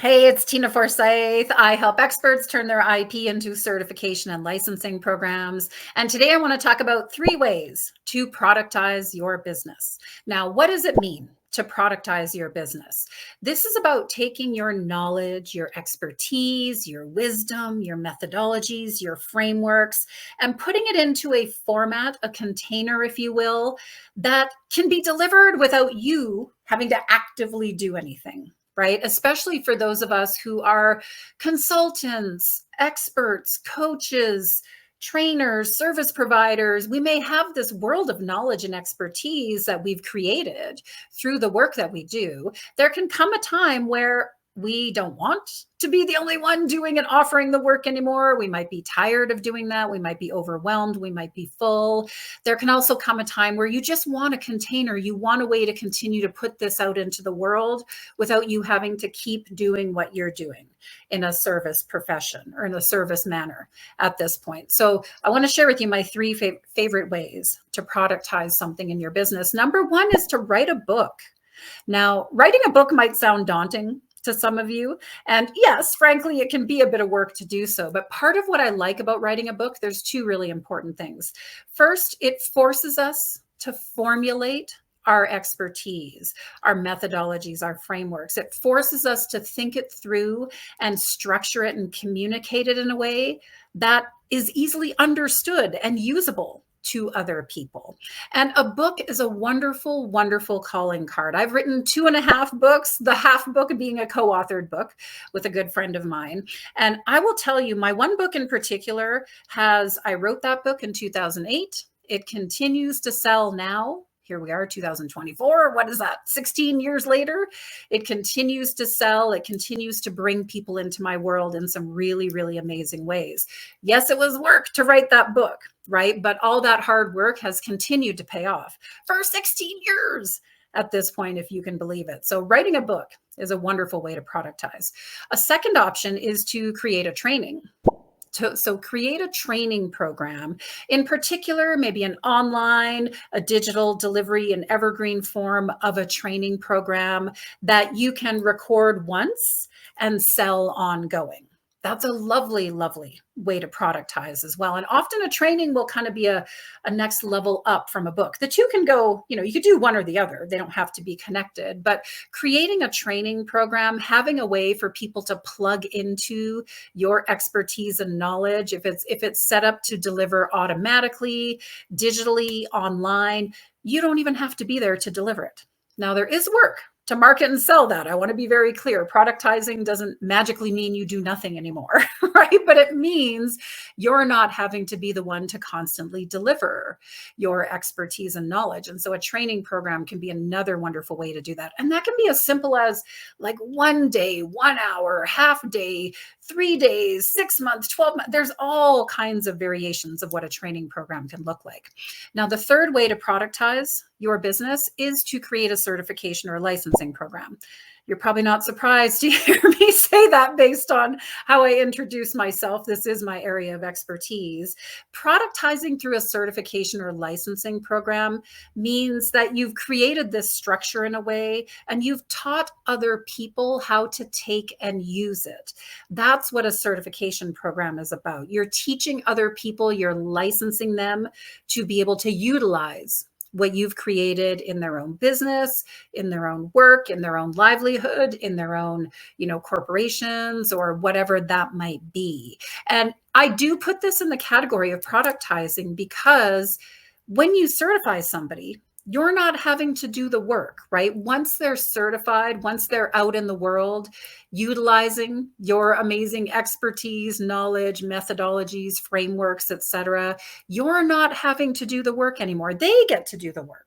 Hey, it's Tina Forsyth. I help experts turn their IP into certification and licensing programs. And today I want to talk about 3 ways to productize your business. Now, what does it mean to productize your business? This is about taking your knowledge, your expertise, your wisdom, your methodologies, your frameworks, and putting it into a format, a container, if you will, that can be delivered without you having to actively do anything, right? Especially for those of us who are consultants, experts, coaches, trainers, service providers. We may have this world of knowledge and expertise that we've created through the work that we do. There can come a time where we don't want to be the only one doing and offering the work anymore. We might be tired of doing that. We might be overwhelmed. We might be full. There can also come a time where you just want a container. You want a way to continue to put this out into the world without you having to keep doing what you're doing in a service profession or in a service manner at this point. So I want to share with you my 3 favorite ways to productize something in your business. Number 1 is to write a book. Now, writing a book might sound daunting to some of you. And yes, frankly, it can be a bit of work to do so. But part of what I like about writing a book, there's 2 really important things. First, it forces us to formulate our expertise, our methodologies, our frameworks. It forces us to think it through and structure it and communicate it in a way that is easily understood and usable to other people. And a book is a wonderful, wonderful calling card. I've written 2.5 books, the half book being a co-authored book with a good friend of mine. And I will tell you, my one book in particular I wrote that book in 2008. It continues to sell now. Here we are, 2024. What is that? 16 years later, it continues to sell. It continues to bring people into my world in some really, really amazing ways. Yes, it was work to write that book, right? But all that hard work has continued to pay off for 16 years at this point, if you can believe it. So writing a book is a wonderful way to productize. A second option is to create a training. So create a training program, in particular, maybe an online, a digital delivery, an evergreen form of a training program that you can record once and sell ongoing. That's a lovely, lovely way to productize as well. And often a training will kind of be a next level up from a book. The 2 can go, you could do one or the other. They don't have to be connected. But creating a training program, having a way for people to plug into your expertise and knowledge, if it's set up to deliver automatically, digitally, online, you don't even have to be there to deliver it. Now, there is work to market and sell that. I want to be very clear. Productizing doesn't magically mean you do nothing anymore, right? But it means you're not having to be the one to constantly deliver your expertise and knowledge. And so a training program can be another wonderful way to do that. And that can be as simple as like 1 day, 1 hour, half day, 3 days, 6 months, 12 months. There's all kinds of variations of what a training program can look like. Now, the third way to productize your business is to create a certification or a licensing program. You're probably not surprised to hear me say that based on how I introduce myself. This is my area of expertise. Productizing through a certification or licensing program means that you've created this structure in a way and you've taught other people how to take and use it. That's what a certification program is about. You're teaching other people, you're licensing them to be able to utilize what you've created in their own business, in their own work, in their own livelihood, in their own, corporations or whatever that might be. And I do put this in the category of productizing because when you certify somebody, you're not having to do the work, right? Once they're certified, once they're out in the world, utilizing your amazing expertise, knowledge, methodologies, frameworks, etc., you're not having to do the work anymore. They get to do the work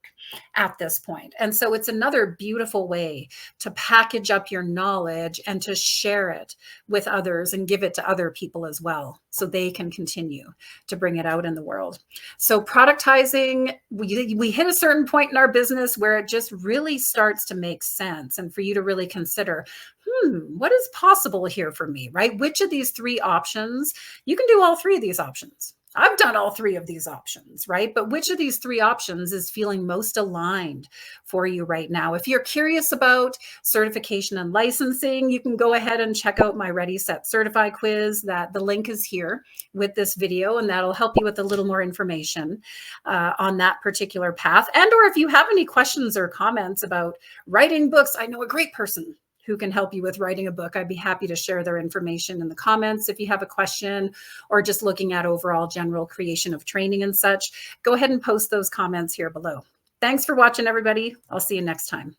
at this point. And so it's another beautiful way to package up your knowledge and to share it with others and give it to other people as well, so they can continue to bring it out in the world. So productizing, we hit a certain point in our business where it just really starts to make sense, and for you to really consider, what is possible here for me, right? Which of these 3 options? You can do all 3 of these options. I've done all three of these options, right? But which of these three options is feeling most aligned for you right now? If you're curious about certification and licensing, you can go ahead and check out my Ready, Set, Certify quiz. That the link is here with this video, and that'll help you with a little more information on that particular path. And or if you have any questions or comments about writing books, I know a great person who can help you with writing a book. I'd be happy to share their information in the comments if you have a question, or just looking at overall general creation of training and such. Go ahead and post those comments here below. Thanks for watching, everybody. I'll see you next time.